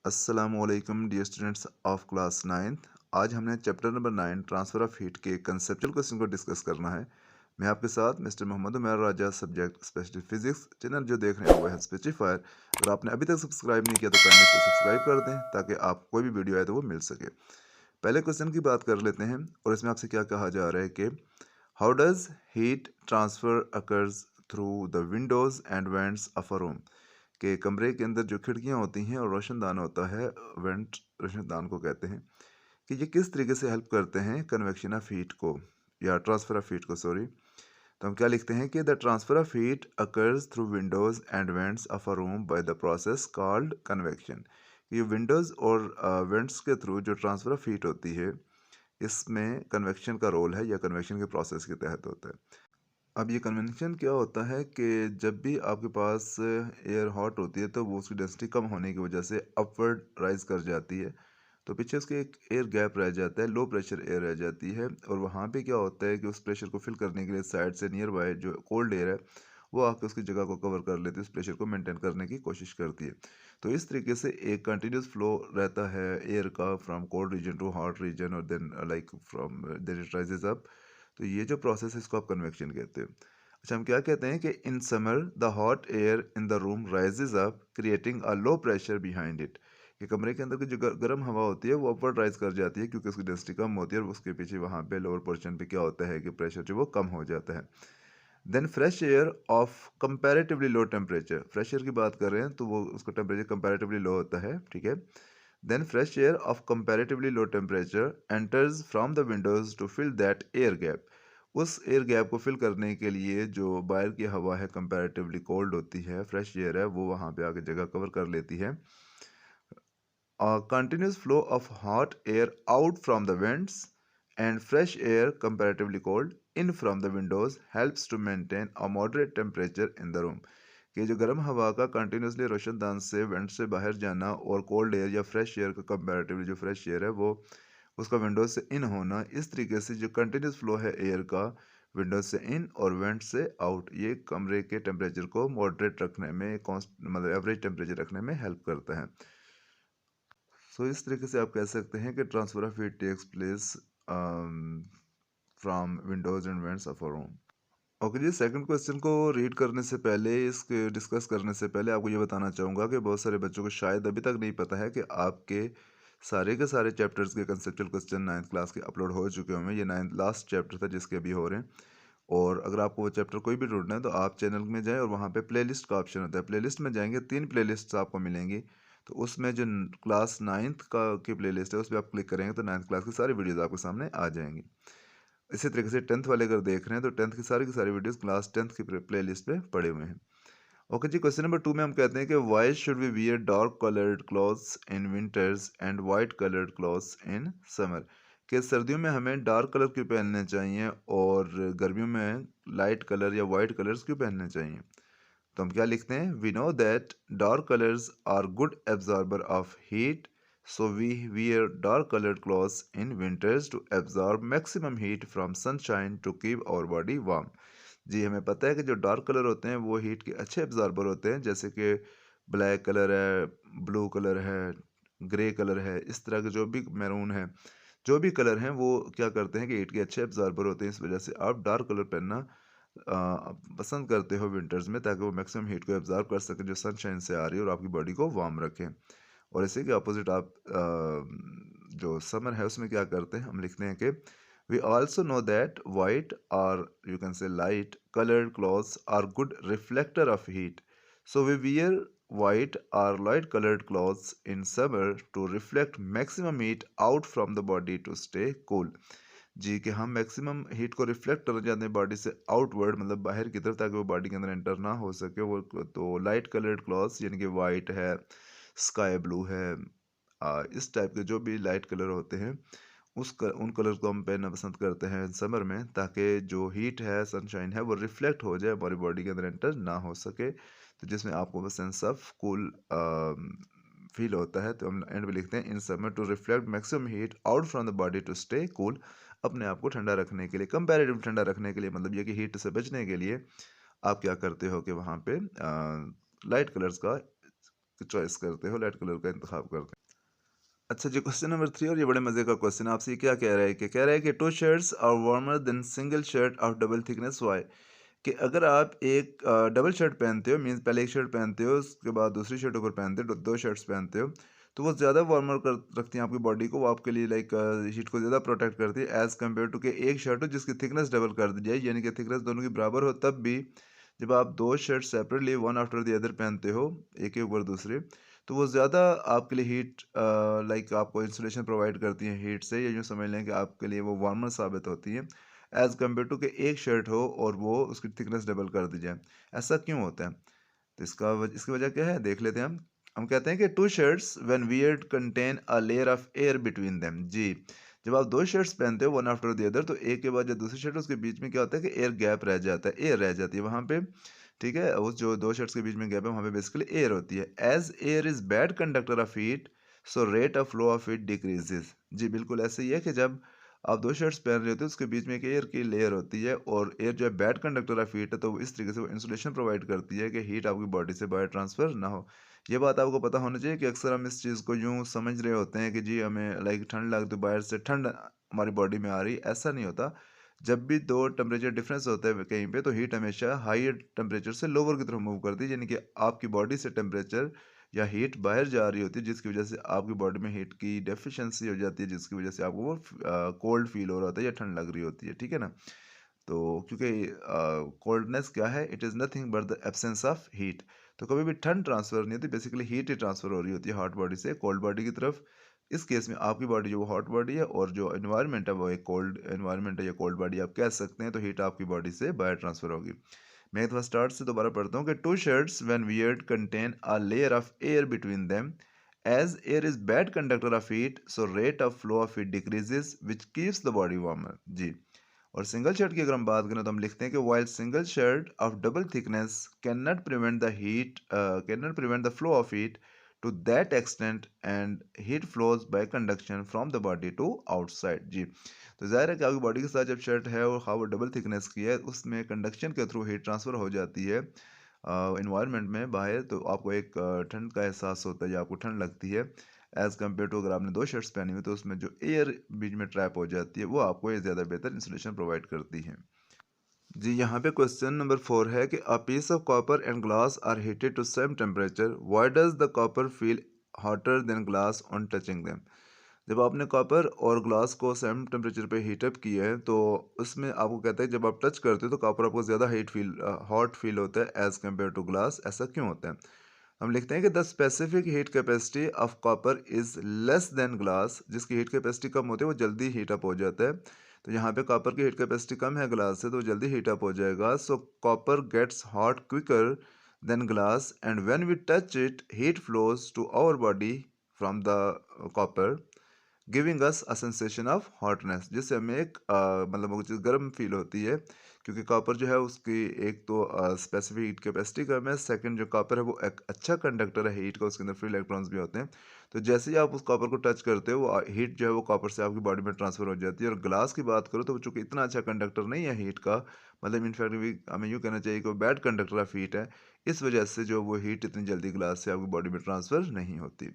अस्सलामुअलैकुम dear students of class 9th। आज हमने chapter number 9 transfer of heat के कंसेप्चुअल क्वेश्चन को डिस्कस करना है। मैं आपके साथ मिस्टर मोहम्मद उमैर राजा, सब्जेक्ट स्पेशल फिजिक्स। चैनल जो देख रहे हैं वो है स्पेसिफायर। अगर आपने अभी तक सब्सक्राइब नहीं किया तो काइंडली इसको सब्सक्राइब कर दें ताकि आप कोई भी वीडियो आए तो वो मिल सके। पहले क्वेश्चन की बात कर लेते हैं और इसमें आपसे क्या कहा जा रहा है कि how does heat transfer occurs through the Windows and vents of a room. के कमरे के अंदर जो खिड़कियाँ होती हैं और रोशनदान होता है, वेंट रोशनदान को कहते हैं, कि ये किस तरीके से हेल्प करते हैं कन्वेक्शन ऑफ हीट को या ट्रांसफ़र ऑफ हीट को, सॉरी। तो हम क्या लिखते हैं कि the transfer of heat occurs through Windows and vents of a room by the process called convection. ये विंडोज़ और वेंट्स के थ्रू जो ट्रांसफ़र ऑफ हीट होती है, इसमें कन्वेक्शन का रोल है या कन्वेक्शन के प्रोसेस के तहत होता है। अब ये कन्वेंशन क्या होता है कि जब भी आपके पास एयर हॉट होती है तो वो उसकी डेंसिटी कम होने की वजह से अपवर्ड राइज कर जाती है, तो पीछे उसके एक एयर गैप रह जाता है, लो प्रेशर एयर रह जाती है। और वहाँ पे क्या होता है कि उस प्रेशर को फिल करने के लिए साइड से नियर बाय जो कोल्ड एयर है वो आके उसकी जगह को कवर कर लेती है, उस प्रेशर को मेंटेन करने की कोशिश करती है। तो इस तरीके से एक कंटिन्यूस फ्लो रहता है एयर का from cold region to hot region और then like from then it rises up. तो ये जो प्रोसेस है इसको आप कन्वेक्शन कहते हैं। अच्छा, हम क्या कहते हैं कि in summer the hot air in the room rises up creating a low pressure behind it. कि कमरे के अंदर की जो गर्म हवा होती है वो अपवर्ड राइज कर जाती है क्योंकि उसकी डेंसिटी कम होती है और उसके पीछे वहाँ पे लोअर पोर्शन पे क्या होता है कि प्रेशर जो वो कम हो जाता है। Then fresh air of comparatively low temperature, fresh air की बात कर रहे हैं तो वो उसका टेम्परेचर कंपैरेटिवली लो होता है, ठीक है। Then fresh air of comparatively low temperature enters from the windows to fill that air gap. उस एयर गैप को फिल करने के लिए जो बाहर की हवा है कंपैरेटिवली कोल्ड होती है, फ्रेश एयर है, वो वहाँ पे आके जगह कवर कर लेती है। A continuous flow of hot air out from the vents and fresh air comparatively cold in from the windows helps to maintain a moderate temperature in the room। कि जो गर्म हवा का कंटिन्यूसली रोशनदान से वेंट से बाहर जाना और कोल्ड एयर या फ्रेश एयर का कंपैरेटिवली जो फ्रेश एयर है वो उसका विंडोज से इन होना, इस तरीके से जो कंटिन्यूस फ्लो है एयर का विंडोज से इन और वेंट से आउट, ये कमरे के टेम्परेचर को मॉडरेट रखने में, मतलब एवरेज टेम्परेचर रखने में हेल्प करता है। सो इस तरीके से आप कह सकते हैं कि transfer of heat takes place from windows and vents of a room. Okay जी, सेकंड क्वेश्चन को रीड करने से पहले, इसके डिस्कस करने से पहले आपको ये बताना चाहूँगा कि बहुत सारे बच्चों को शायद अभी तक नहीं पता है कि आपके सारे के सारे चैप्टर्स के कंसेप्चुअल क्वेश्चन 9th क्लास के अपलोड हो चुके होंगे। ये 9th लास्ट चैप्टर था जिसके अभी हो रहे हैं। और अगर आपको वो चैप्टर कोई भी ढूंढना है तो आप चैनल में जाएं और वहाँ पे प्लेलिस्ट का ऑप्शन होता है, प्लेलिस्ट में जाएंगे, 3 प्लेलिस्ट आपको मिलेंगी। तो उसमें जो क्लास 9th का की प्लेलिस्ट है उस पर आप क्लिक करेंगे तो 9th क्लास की सारी वीडियोस आपके सामने आ जाएंगी। इसी तरीके से 10th वाले अगर देख रहे हैं तो 10th की सारी वीडियोस क्लास 10th की प्लेलिस्ट पे पड़े हुए हैं। ओके जी, क्वेश्चन नंबर 2 में हम कहते हैं कि why should we wear dark coloured clothes in winters and white coloured clothes in summer. कि सर्दियों में हमें डार्क कलर क्यों पहनने चाहिए और गर्मियों में लाइट कलर या वाइट कलर्स क्यों पहनने चाहिए। तो हम क्या लिखते हैं, we know that dark colours are good absorber of heat, so we wear dark coloured clothes in winters to absorb maximum heat from sunshine to keep our body warm. जी, हमें पता है कि जो डार्क कलर होते हैं वो heat के अच्छे एब्जॉर्बर होते हैं, जैसे कि ब्लैक कलर है, ब्लू कलर है, ग्रे कलर है, इस तरह के जो भी मैरून है, जो भी कलर हैं वो क्या करते हैं कि हीट के अच्छे एब्जॉर्बर होते हैं। इस वजह से आप डार्क कलर पहनना पसंद करते हो विंटर्स में, ताकि वो मैक्सिमम हीट को एब्जॉर्ब कर सकें जो सनशाइन से आ रही है और आपकी बॉडी को वार्म रखें। और इसी के अपोजिट आप जो समर है उसमें क्या करते हैं, हम लिखते हैं कि we also know that white और you can say light colored clothes are good reflector of heat, so we wear white or light colored clothes in summer to reflect maximum heat out from the body to stay cool। जी, कि हम maximum heat को reflect कर जाते हैं body से outward, मतलब बाहर की तरफ, ताकि वो बॉडी के अंदर एंटर ना हो सके वो। तो लाइट कलर्ड क्लॉथ्स यानी कि वाइट है, स्काई ब्लू है, इस टाइप के जो भी लाइट कलर होते हैं उन कलर को हम पहनना पसंद करते हैं समर में, ताकि जो हीट है, सनशाइन है, वो रिफ्लेक्ट हो जाए, हमारी बॉडी के अंदर एंटर ना हो सके, तो जिसमें आपको सेंस ऑफ कूल फील होता है। तो हम एंड में लिखते हैं in summer to reflect maximum heat out from the body to stay cool. अपने आप को ठंडा रखने के लिए, कंपैरेटिव ठंडा रखने के लिए, मतलब ये कि हीट से बचने के लिए आप क्या करते हो कि वहाँ पे लाइट कलर्स का चॉइस करते हो, लाइट कलर का इंतखाब करते हैं। अच्छा जी, क्वेश्चन नंबर 3 और ये बड़े मज़े का क्वेश्चन है। आपसे ये क्या कह रहा है कि two shirts are warmer than single shirt of double thickness why? कि अगर आप एक डबल शर्ट पहनते हो, मीन्स पहले एक शर्ट पहनते हो, उसके बाद दूसरी शर्ट ऊपर पहनते हो, दो शर्ट्स पहनते हो, तो वो ज़्यादा वार्मर कर रखती हैं आपकी बॉडी को, वो आपके लिए लाइक हीट को ज़्यादा प्रोटेक्ट करती है एज़ कम्पेयर टू कि एक शर्ट हो जिसकी थिकनेस डबल कर दी जाए, यानी कि थिकनेस दोनों की बराबर हो, तब भी जब आप दो shirt separately one after the other पहनते हो, एक के ऊपर दूसरे, तो वो ज़्यादा आपके लिए हीट लाइक आपको इंसुलेशन प्रोवाइड करती हैं हीट से, या यूँ समझ लें कि आपके लिए वो वार्मर साबित होती हैं एज़ कम्पेयर टू कि एक शर्ट हो और वो उसकी थिकनेस डबल कर दी जाए। ऐसा क्यों होता है? तो इसकी वजह क्या है, देख लेते हैं हम। हम कहते हैं कि two shirts when weared contain a layer of air between them. जी, जब आप दो शर्ट्स पहनते हो वन आफ्टर द अदर, तो एक के बाद जो दूसरी शर्ट है उसके बीच में क्या होता है कि एयर गैप रह जाता है, एयर रह जाती है वहाँ पे। ठीक है, उस जो दो शर्ट्स के बीच में गैप है वहाँ पे बेसिकली एयर होती है। As air is bad conductor of heat, so rate of flow of heat decreases. जी बिल्कुल ऐसे ही है कि जब आप दो शर्ट्स पहन रहे होते हो उसके बीच में एक एयर की लेयर होती है, और एयर जो है बैड कंडक्टर ऑफ हीट है, तो वो इस तरीके से वो इंसुलेशन प्रोवाइड करती है कि हीट आपकी बॉडी से बाहर ट्रांसफर ना हो। ये बात आपको पता होना चाहिए कि अक्सर हम इस चीज़ को यूँ समझ रहे होते हैं कि जी हमें लाइक ठंड लग, तो बाहर से ठंड हमारी बॉडी में आ रही, ऐसा नहीं होता। जब भी दो टेम्परेचर डिफरेंस होता है कहीं पे, तो हीट हमेशा हाई टेम्परेचर से लोअर की तरफ मूव करती है, यानी कि आपकी बॉडी से टेम्परेचर या हीट बाहर जा रही होती है, जिसकी वजह से आपकी बॉडी में हीट की डेफिशिएंसी हो जाती है, जिसकी वजह से आपको वो कोल्ड फील हो रहा होता है या ठंड लग रही होती है, ठीक है ना। तो क्योंकि कोल्डनेस क्या है, it is nothing but the absence of heat. तो कभी भी ठंड ट्रांसफ़र नहीं होती, बेसिकली हीट ही ट्रांसफ़र हो रही होती है हॉट बॉडी से कोल्ड बॉडी की तरफ। इस केस में आपकी बॉडी जो हॉट बॉडी है, और जो एनवायरनमेंट है वो एक कोल्ड एनवायरनमेंट है या कोल्ड बॉडी आप कह सकते हैं, तो हीट आपकी बॉडी से बाहर ट्रांसफ़र होगी। मैं एक बार स्टार्ट से दोबारा पढ़ता हूँ कि two shirts when weared contain a layer of air between them, as air is bad conductor of heat, so rate of flow of heat decreases which keeps the body warmer. जी, और single shirt की अगर हम बात करें तो हम लिखते हैं कि while single shirt of double thickness can not prevent the heat, can not prevent the flow of heat to that extent, and heat flows by conduction from the body to outside. जी, तो ज़ाहिर है कि आपकी body के साथ जब shirt है और हाँ वो डबल थिकनेस की है, उसमें कंडक्शन के थ्रू हीट ट्रांसफ़र हो जाती है इन्वायरमेंट में बाहर, तो आपको एक ठंड का एहसास होता है या आपको ठंड लगती है एज़ कम्पेयर टू अगर आपने दो शर्ट्स पहनी हुई, तो उसमें जो एयर बीच में ट्रैप हो जाती है वो आपको ये ज़्यादा बेहतर इंसुलेशन प्रोवाइड करती है। जी, यहाँ पे क्वेश्चन नंबर 4 है कि a piece of copper and glass are heated to same temperature, why does the copper feel hotter than glass on touching them? जब आपने कॉपर और ग्लास को सेम टेम्परेचर पे हीट अप किया है, तो उसमें आपको कहता है जब आप टच करते हो तो कॉपर आपको ज़्यादा हॉट फील होता है एज़ कम्पेयर टू ग्लास। ऐसा क्यों होता है? हम लिखते हैं कि the specific heat capacity of copper is less than glass, जिसकी हीट कैपेसिटी कम होती है वो जल्दी हीट अप हो जाता है। तो यहाँ पे कॉपर की हीट कैपेसिटी कम है ग्लास से, तो वो जल्दी हीट अप हो जाएगा। So copper gets hot quicker than glass, and when we touch it heat flows to our body from the copper, giving us a sensation of hotness, जिससे हमें एक मतलब वो चीज़ गर्म फील होती है, क्योंकि कॉपर जो है उसकी एक तो स्पेसिफिक हीट कैपेसिटी कम है, सेकंड जो कॉपर है वो एक अच्छा कंडक्टर है हीट का, उसके अंदर फ्री इलेक्ट्रॉन्स भी होते हैं। तो जैसे ही आप उस कॉपर को टच करते हो, वो हीट जो है वो कॉपर से आपकी बॉडी में ट्रांसफर हो जाती है। और ग्लास की बात करो तो वो चूंकि इतना अच्छा कंडक्टर नहीं है हीट का, मतलब इनफैक्ट भी हमें यूँ कहना चाहिए कि वो बैड कंडक्टर ऑफ हीट है, इस वजह से जो वो हीट इतनी जल्दी ग्लास से आपकी बॉडी में ट्रांसफर नहीं होती।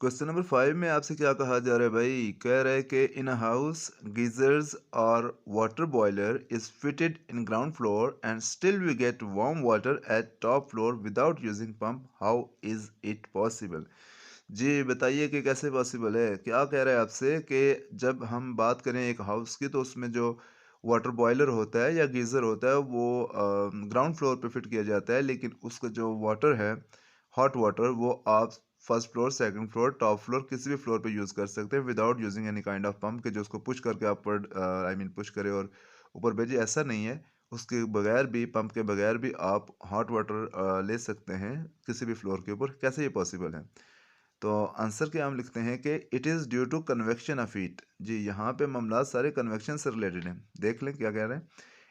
क्वेश्चन नंबर 5 में आपसे क्या कहा जा रहा है भाई? कह रहा है कि इन अ हाउस गीजर्स और water boiler is fitted in ground floor and still we get warm water at top floor without using pump, how is it possible? जी बताइए कि कैसे पॉसिबल है। क्या कह रहा है आपसे कि जब हम बात करें एक हाउस की, तो उसमें जो वाटर बॉयलर होता है या गीज़र होता है वो ग्राउंड फ्लोर पे फिट किया जाता है, लेकिन उसका जो वाटर है, हॉट वाटर, वो आप first floor, second floor, top floor, किसी भी फ्लोर पे यूज़ कर सकते हैं without using any kind of pump, के जो उसको पुश करके आप आई मीन पुश करे और ऊपर भेजे, ऐसा नहीं है। उसके बगैर भी, पंप के बगैर भी आप हॉट वाटर ले सकते हैं किसी भी फ्लोर के ऊपर। कैसे ये पॉसिबल है? तो आंसर क्या हम लिखते हैं कि it is due to convection of heat. जी, यहाँ पे मामलात सारे कन्वेक्शन से रिलेटेड हैं। देख लें क्या कह रहे हैं।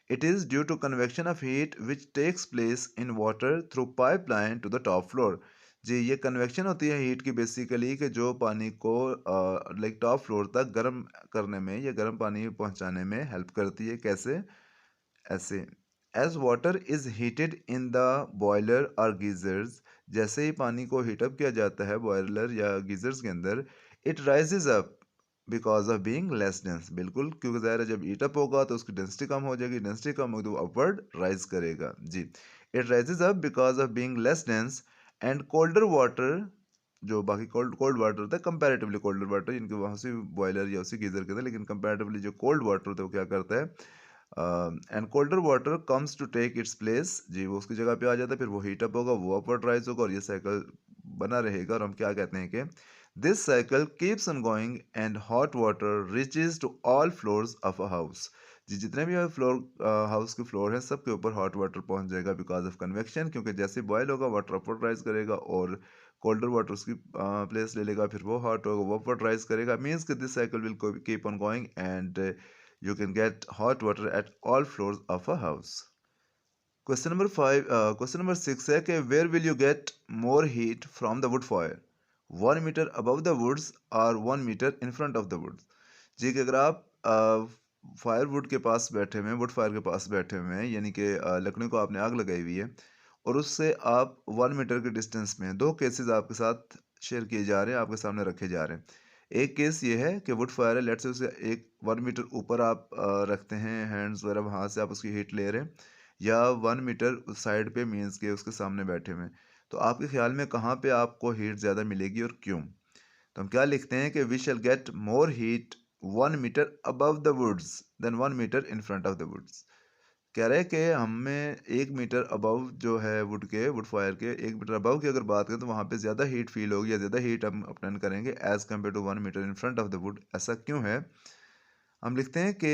It is due to convection of heat which takes place in water through pipeline to the top floor. जी, ये कन्वेक्शन होती है हीट की बेसिकली, कि जो पानी को लाइक टॉप फ्लोर तक गर्म करने में या गर्म पानी पहुँचाने में हेल्प करती है। कैसे? ऐसे, as water is heated in the boiler और गीजर्स, जैसे ही पानी को हीटअप किया जाता है बॉयलर या गीजर्स के अंदर, it rises up because of being less dense. बिल्कुल, क्योंकि ज़ाहिर है जब हीटअप होगा तो उसकी डेंसिटी कम हो जाएगी, डेंसिटी कम होगी तो अपवर्ड राइज करेगा। जी, it rises up because of being less dense and colder water, जो बाकी कोल्ड कोल्ड वाटर होता है, कंपैरेटिवली कोल्डर वाटर, इनके वहाँ से बॉयलर या उसी गीजर के अंदर, लेकिन कंपैरेटिवली जो कोल्ड वाटर होता है वो क्या करता है, and colder water comes to take its place. जी, वो उसकी जगह पे आ जाता है, फिर वो हीट अप होगा, वो अपवर्ड राइज होगा और ये साइकिल बना रहेगा। और हम क्या कहते हैं कि this cycle keeps on going and hot water reaches to all floors of a house. जी, जितने भी फ्लोर हाउस के फ्लोर हैं सबके ऊपर हॉट वाटर पहुंच जाएगा बिकॉज ऑफ कन्वेक्शन, क्योंकि जैसे बॉयल होगा वाटर अपवर्ड राइज करेगा और कोल्डर वाटर उसकी प्लेस ले लेगा, फिर वो हॉट होगा, वो अपवर्ड राइज करेगा। मीन्स कि this cycle will keep on going and you can get hot water at all floors of a house. Question number 6 है कि where will you get more heat from the wood fire? 1 meter above the woods or 1 meter in front of the woods? जी, कि अगर आप fire would के पास बैठे हुए हैं, wood fire के पास बैठे हुए हैं, यानी कि लकड़ी को आपने आग लगाई हुई है और उससे आप 1 मीटर के डिस्टेंस में, दो केसेस आपके साथ शेयर किए जा रहे हैं, आपके सामने रखे जा रहे हैं। एक केस ये है कि वुड फायर है, लेट से उसे एक 1 मीटर ऊपर आप रखते हैं, हैंड्स वगैरह वहाँ से आप उसकी हीट ले रहे हैं, या 1 मीटर उस साइड पे, मीन्स के उसके सामने बैठे हुए हैं। तो आपके ख्याल में कहाँ पे आपको हीट ज़्यादा मिलेगी और क्यों? तो हम क्या लिखते हैं कि we shall get more heat 1 metre above the woods than 1 metre in front of the woods. कह रहे हैं कि हमें 1 मीटर अबव जो है वुड फायर के 1 मीटर अबव की अगर बात करें तो वहाँ पे ज़्यादा हीट फील होगी या ज़्यादा हीट हम अपटेन करेंगे as compared to 1 metre in front of the wood. ऐसा क्यों है? हम लिखते हैं कि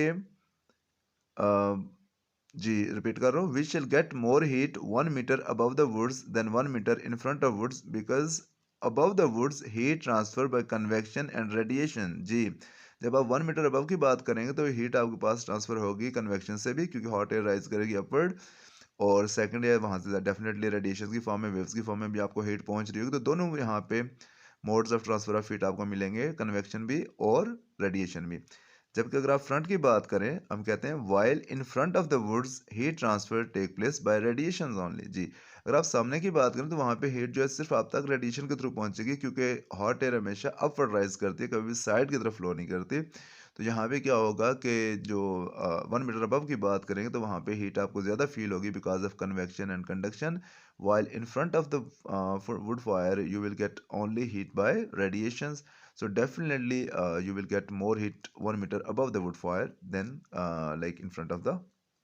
जी, रिपीट कर रहा हूँ, we shall get more heat 1 metre above the woods than 1 metre in front of woods because above the woods heat transfer by convection and radiation. जी, जब आप 1 मीटर अबव की बात करेंगे तो हीट आपके पास ट्रांसफर होगी कन्वेक्शन से भी, क्योंकि हॉट एयर राइज करेगी अपवर्ड, और सेकंड एयर वहाँ से डेफिनेटली रेडिएशन की फॉर्म में, वेव्स की फॉर्म में भी आपको हीट पहुँच रही होगी। तो दोनों यहाँ पे modes of transfer of heat आपको मिलेंगे, कन्वेक्शन भी और रेडिएशन भी। जबकि अगर आप फ्रंट की बात करें, हम कहते हैं while in front of the woods heat transfer take place by radiation only. जी, अगर आप सामने की बात करें तो वहाँ पे हीट जो है सिर्फ आप तक रेडिएशन के थ्रू पहुंचेगी, क्योंकि हॉट एयर हमेशा अपवर्ड राइज करती है, कभी भी साइड की तरफ फ्लो नहीं करती। तो यहाँ पे क्या होगा कि जो 1 मीटर अबव की बात करेंगे तो वहाँ पे हीट आपको ज़्यादा फील होगी because of convection and conduction, while in front of the wood fire you will get only heat bye radiations. So definitely you will get more heat 1 meter above the wood fire than like in front of the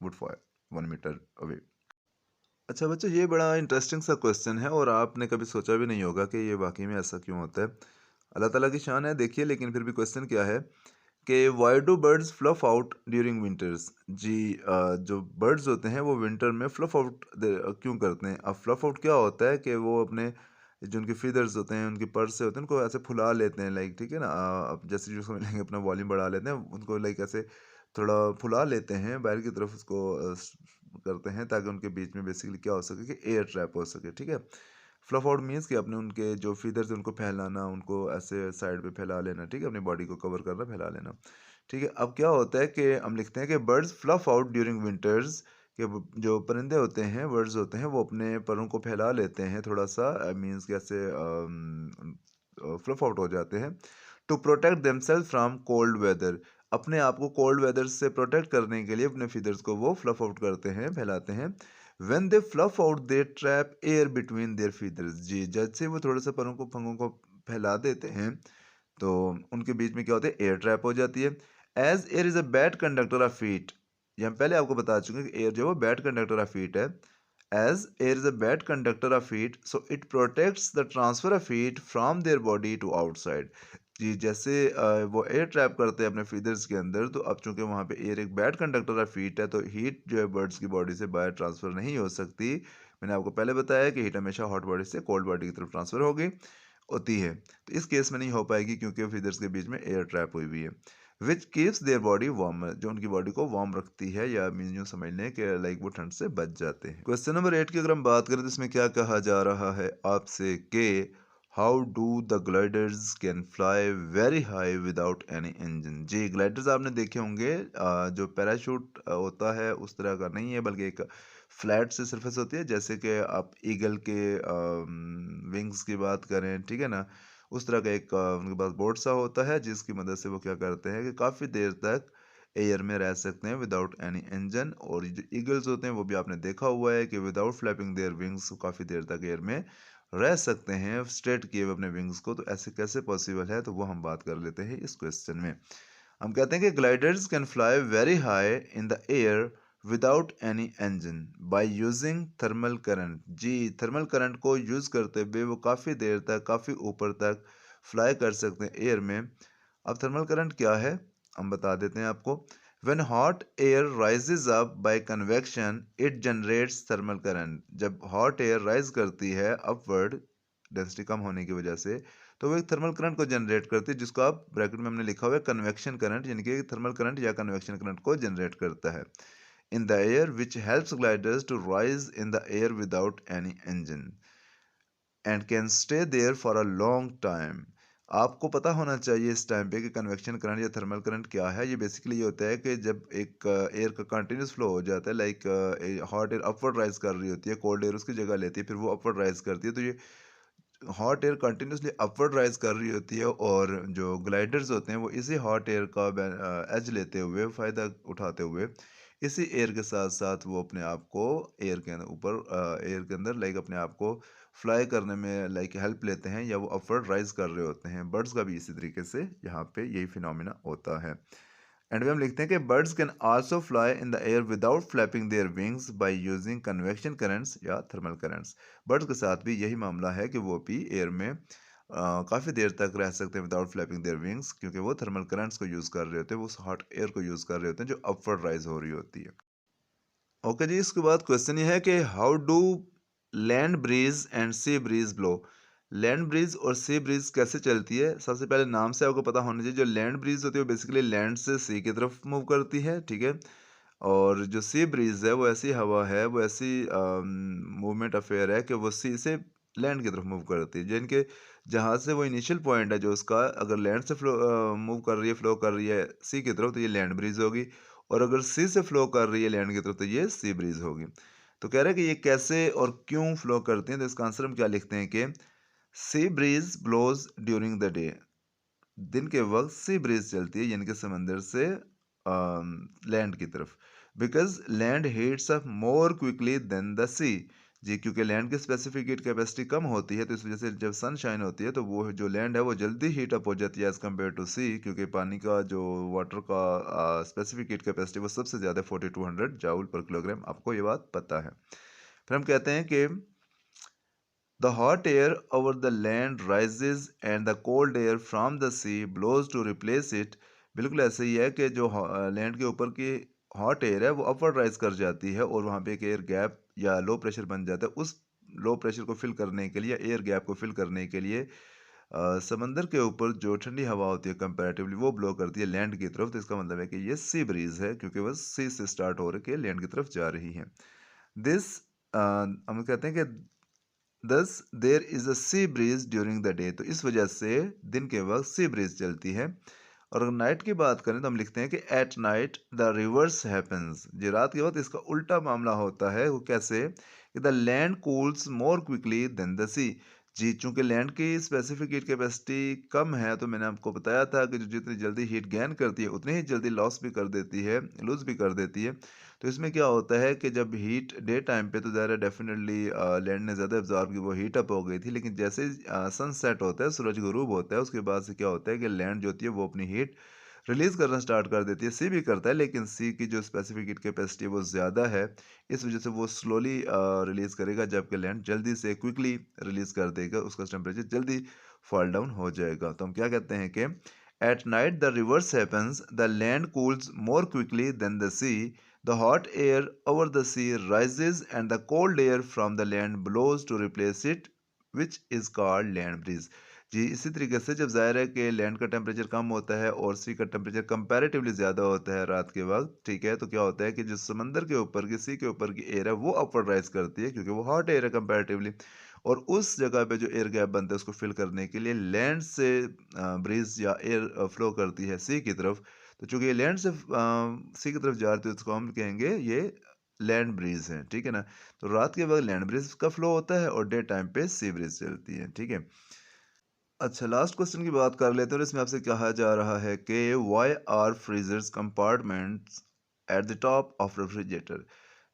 wood fire 1 meter away. अच्छा बच्चों, ये बड़ा interesting सा question है और आपने कभी सोचा भी नहीं होगा कि ये वाकई में ऐसा क्यों होता है। अल्लाह ताला की शान है, देखिए, लेकिन फिर भी क्वेश्चन क्या है कि why do birds fluff out during winters? जी, जो बर्ड्स होते हैं वो विंटर में फ्लफ आउट क्यों करते हैं? अब फ्लफ आउट क्या होता है कि वो अपने जो उनके फीदर्स होते हैं, उनके पर्स से होते हैं, उनको ऐसे फुला लेते हैं, लाइक, ठीक है ना, अब जैसे जो समझ लेंगे अपना वॉल्यूम बढ़ा लेते हैं, उनको लाइक ऐसे थोड़ा फुला लेते हैं, बाहर की तरफ उसको करते हैं ताकि उनके बीच में बेसिकली क्या हो सके कि एयर ट्रैप हो सके, ठीक है। फ्लफ आउट मीन्स कि अपने उनके जो फीदर्स उनको फैलाना, उनको ऐसे साइड पे फैला लेना, ठीक है, अपनी बॉडी को कवर करना, फैला लेना, ठीक है। अब क्या होता है कि हम लिखते हैं कि birds fluff out during winters, कि जो परिंदे होते हैं, बर्ड्स होते हैं, वो अपने परों को फैला लेते हैं थोड़ा सा, मीन्स कैसे फ्लफ आउट हो जाते हैं, to protect themselves from cold weather. अपने आप को कोल्ड वेदर से प्रोटेक्ट करने के लिए अपने फीदर्स को वो फ्लफ आउट करते हैं, फैलाते हैं। When they fluff out they trap air between their feathers. जी, जैसे वो थोड़ा सा परों को, पंखों को फैला देते हैं तो उनके बीच में क्या होता है, एयर ट्रैप हो जाती है। As air is a bad conductor of heat, ये हम पहले आपको बता चुके हैं कि एयर जो है वो बैड कंडक्टर ऑफ हीट है। As air is a bad conductor of heat so it protects the transfer of heat from their body to outside. जी, जैसे वो एयर ट्रैप करते हैं अपने फीदर्स के अंदर, तो अब चूंकि वहाँ पे एयर एक बैड कंडक्टर ऑफ हीट है तो हीट जो है बर्ड्स की बॉडी से बाहर ट्रांसफर नहीं हो सकती। मैंने आपको पहले बताया कि हीट हमेशा हॉट बॉडी से कोल्ड बॉडी की तरफ ट्रांसफर होती है, तो इस केस में नहीं हो पाएगी क्योंकि फीदर्स के बीच में एयर ट्रैप हुई हुई है। Which keeps their body warm, जो उनकी बॉडी को वार्म रखती है, या मीन यूं समझ लें कि लाइक वो ठंड से बच जाते हैं। क्वेश्चन नंबर 8 की अगर हम बात करें तो इसमें क्या कहा जा रहा है आपसे कि how do the gliders can fly very high without any engine. जी, ग्लाइडर्स आपने देखे होंगे, जो पैराशूट होता है उस तरह का नहीं है, बल्कि एक फ्लैट सी सरफेस होती है, जैसे कि आप ईगल के विंग्स की बात करें, ठीक है ना? उस तरह का एक उनके पास बोर्ड सा होता है जिसकी मदद से वो क्या करते हैं कि काफ़ी देर तक एयर में रह सकते हैं विदाउट एनी इंजन। और ये जो ईगल्स होते हैं वो भी आपने देखा हुआ है कि विदाउट फ्लैपिंग देयर विंग्स काफ़ी देर तक एयर में रह सकते हैं स्ट्रेट किए हुए अपने विंग्स को। तो ऐसे कैसे पॉसिबल है, तो वो हम बात कर लेते हैं इस क्वेश्चन में। हम कहते हैं कि gliders can fly very high in the air without any engine by using thermal current. जी, थर्मल करंट को यूज़ करते हुए वो काफ़ी देर तक, काफ़ी ऊपर तक फ्लाई कर सकते हैं एयर में। अब थर्मल करंट क्या है, हम बता देते हैं आपको। When hot air rises up by convection it generates thermal current. जब हॉट एयर राइज करती है अपवर्ड, डेंसिटी कम होने की वजह से, तो वो एक थर्मल करंट को जनरेट करती है, जिसको आप ब्रैकेट में हमने लिखा हुआ है कन्वेक्शन करंट, यानी कि थर्मल करंट या कन्वेक्शन करंट को जनरेट करता है in the air which helps gliders to rise in the air without any engine and can stay there for a long time. आपको पता होना चाहिए इस टाइम पे कि कन्वेक्शन करंट या थर्मल करंट क्या है। ये बेसिकली ये होता है कि जब एक एयर का कंटिन्यूस फ्लो हो जाता है, like hot air upward rise कर रही होती है, कोल्ड एयर उसकी जगह लेती है, फिर वो अपवर्ड राइज करती है, तो ये hot air continuously upward rise कर रही होती है। और जो ग्लाइडर्स होते हैं वो इसी हॉट एयर का एज लेते हुए, फ़ायदा उठाते हुए, इसी एयर के साथ साथ वो अपने आप को एयर के अंदर ऊपर एयर के अंदर लाइक अपने आप को फ्लाई करने में लाइक हेल्प लेते हैं, या वो अपवर्ड राइज कर रहे होते हैं। बर्ड्स का भी इसी तरीके से यहाँ पे यही फिनोमिना होता है। एंड में हम लिखते हैं कि birds can also fly in the air without flapping their wings by using convection currents या थर्मल करंट्स। बर्ड्स के साथ भी यही मामला है कि वो भी एयर में काफ़ी देर तक रह सकते हैं विदाउट फ्लैपिंग देयर विंग्स, क्योंकि वो थर्मल करंट्स को यूज़ कर रहे होते हैं, वो उस हॉट एयर को यूज़ कर रहे होते हैं जो अपवर्ड राइज हो रही होती है। ओके जी, इसके बाद क्वेश्चन ये है कि how do land breeze and sea breeze blow. Land breeze और सी ब्रीज कैसे चलती है, सबसे पहले नाम से आपको पता होना चाहिए। जो लैंड ब्रीज होती है वो बेसिकली लैंड से सी की तरफ मूव करती है, ठीक है। और जो सी ब्रीज है वो ऐसी हवा है, वो ऐसी मूवमेंट अफेयर है कि वो सी से लैंड की तरफ मूव करती है, जिनके जहाँ से वो इनिशियल पॉइंट है जो उसका, अगर लैंड से फ्लो मूव कर रही है, फ्लो कर रही है सी की तरफ, तो ये लैंड ब्रीज होगी। और अगर सी से फ्लो कर रही है लैंड की तरफ, तो ये सी ब्रीज होगी। तो कह रहा है कि ये कैसे और क्यों फ्लो करती हैं, तो इसका आंसर हम क्या लिखते हैं कि sea breeze blows during the day. दिन के वक्त सी ब्रीज चलती है, यानी कि समंदर से लैंड की तरफ। Because land heats up more quickly than the sea. जी, क्योंकि लैंड की स्पेसिफिक हीट कैपेसिटी कम होती है, तो इस वजह से जब सनशाइन होती है तो वो जो लैंड है वो जल्दी हीट अप हो जाती है एज कम्पेयर टू सी, क्योंकि पानी का जो वाटर का स्पेसिफिक हीट कैपेसिटी वो सबसे ज़्यादा 4200 जाउल पर किलोग्राम। आपको ये बात पता है। फिर हम कहते हैं कि the hot air over the land rises and the cold air from the sea blows to replace it। बिल्कुल ऐसे ही है कि जो लैंड के ऊपर की हॉट एयर है वो अपवर्ड राइज कर जाती है, और वहाँ पे एक एयर गैप या लो प्रेशर बन जाता है। उस लो प्रेशर को फिल करने के लिए, एयर गैप को फिल करने के लिए समंदर के ऊपर जो ठंडी हवा होती है कंपैरेटिवली वो ब्लो करती है लैंड की तरफ। तो इसका मतलब है कि ये सी ब्रीज है, क्योंकि वह सी से स्टार्ट हो रही है, लैंड की तरफ जा रही है। दिस हम कहते हैं कि दस there is a sea breeze during the day. तो इस वजह से दिन के वक्त सी ब्रीज चलती है। और अगर नाइट की बात करें तो हम लिखते हैं कि at night the reverse happens. जी, रात के वक्त इसका उल्टा मामला होता है। वो कैसे कि the land cools more quickly than the sea. जी, चूंकि लैंड की स्पेसिफिक हीट कैपेसिटी कम है, तो मैंने आपको बताया था कि जो जितनी जल्दी हीट गेन करती है उतनी ही जल्दी लॉस भी कर देती है, लूज भी कर देती है। तो इसमें क्या होता है कि जब हीट डे टाइम पे, तो ज़रा डेफिनेटली लैंड ने ज़्यादा एब्जॉर्ब की, वो हीट अप हो गई थी। लेकिन जैसे ही सन सेट होता है, सूरज गुरूब होता है, उसके बाद से क्या होता है कि लैंड जो होती है वो अपनी हीट रिलीज करना स्टार्ट कर देती है। सी भी करता है, लेकिन सी की जो स्पेसिफिक हीट कैपेसिटी वो ज़्यादा है, इस वजह से वो स्लोली रिलीज करेगा, जबकि लैंड जल्दी से क्विकली रिलीज कर देगा, उसका टेम्परेचर जल्दी फॉल डाउन हो जाएगा। तो हम क्या कहते हैं कि at night the reverse happens, the land cools more quickly than the sea. The hot air over the sea rises and the cold air from the land blows to replace it, which is called land breeze। जी, इसी तरीके से जब ज़ाहिर है कि land का temperature कम होता है और सी का टेम्परेचर कंपैरेटिवली ज़्यादा होता है रात के वक्त, ठीक है, तो क्या होता है कि जो समंदर के ऊपर की, सी के ऊपर की एयर है वो अपवर्ड राइज करती है, क्योंकि वो हॉट एयर है कंपैरेटिवली। और उस जगह पे जो एयर गैप बनता है उसको फिल करने के लिए लैंड से ब्रीज या एयर फ्लो करती है सी की तरफ। तो चूंकि ये लैंड से सी की तरफ जा रही है, तो इसको हम कहेंगे ये लैंड ब्रीज है, ठीक है ना। तो रात के वक्त लैंड ब्रीज का फ्लो होता है और डे टाइम पे सी ब्रीज चलती है, ठीक है। अच्छा, लास्ट क्वेश्चन की बात कर लेते हैं और इसमें आपसे कहा जा रहा है कि why are freezers compartments at the top of refrigerator.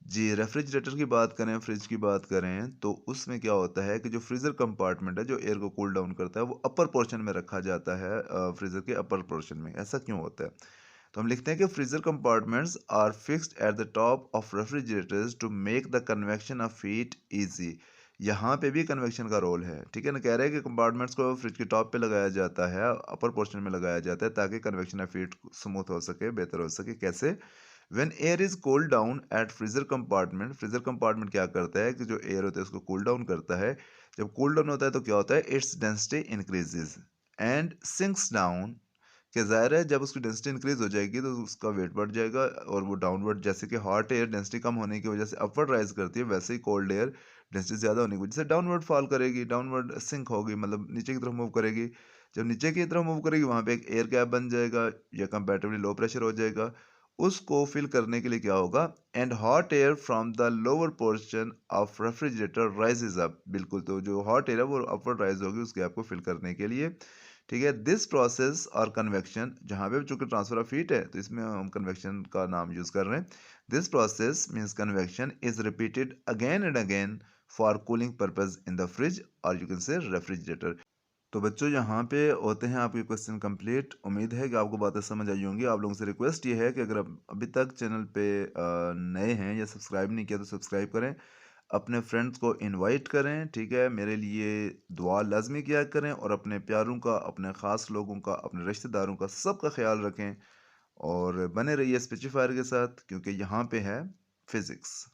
जी, रेफ्रिजरेटर की बात करें, फ्रिज की बात करें, तो उसमें क्या होता है कि जो फ्रीज़र कंपार्टमेंट है, जो एयर को कूल डाउन करता है, वो अपर पोर्शन में रखा जाता है, फ्रीज़र के अपर पोर्शन में। ऐसा क्यों होता है? तो हम लिखते हैं कि freezer compartments are fixed at the top of refrigerators to make the convection of heat easy. यहाँ पे भी कन्वेक्शन का रोल है, ठीक है ना। कह रहे हैं कि कंपार्टमेंट्स को फ्रिज के टॉप पे लगाया जाता है, अपर पोर्शन में लगाया जाता है, ताकि कन्वेक्शन ऑफ हीट स्मूथ हो सके, बेहतर हो सके। कैसे? When air is cool down at freezer compartment क्या करता है कि जो एयर होता है उसको कूल डाउन करता है। जब कूल डाउन होता है तो क्या होता है, its density increases and sinks down. कि ज़ाहिर है जब उसकी डेंसिटी इंक्रीज हो जाएगी तो उसका वेट बढ़ जाएगा और वो डाउनवर्ड, जैसे कि हॉट एयर डेंसिटी कम होने की वजह से अपवर्ड राइज करती है, वैसे ही कोल्ड एयर डेंसिटी ज़्यादा होने की वजह से डाउनवर्ड फॉल करेगी, डाउनवर्ड सिंक होगी, मतलब नीचे की तरफ मूव करेगी। जब नीचे की तरफ मूव करेगी वहाँ पे एक एयर गैप बन जाएगा या कंपैरेटिवली लो प्रेशर हो जाएगा। उसको फिल करने के लिए क्या होगा, and hot air from the lower portion of refrigerator rises up. बिल्कुल, तो जो हॉट एयर है वो अपवर्ड राइज होगी उस गैप को फिल करने के लिए, ठीक है। दिस प्रोसेस और कन्वेक्शन, जहाँ पे चूंकि ट्रांसफर ऑफ हीट है तो इसमें हम कन्वेक्शन का नाम यूज कर रहे हैं। This process means convection is repeated again and again for cooling purpose in the fridge और यू कैन से रेफ्रिजरेटर। तो बच्चों, यहाँ पे होते हैं आपके क्वेश्चन कंप्लीट। उम्मीद है कि आपको बातें समझ आई होंगी। आप लोगों से रिक्वेस्ट ये है कि अगर आप अभी तक चैनल पे नए हैं या सब्सक्राइब नहीं किया तो सब्सक्राइब करें, अपने फ्रेंड्स को इनवाइट करें, ठीक है। मेरे लिए दुआ लाजमी किया करें और अपने प्यारों का, अपने ख़ास लोगों का, अपने रिश्तेदारों का, सबका ख्याल रखें और बने रहिए स्पेसिफायर के साथ, क्योंकि यहाँ पे है फिज़िक्स।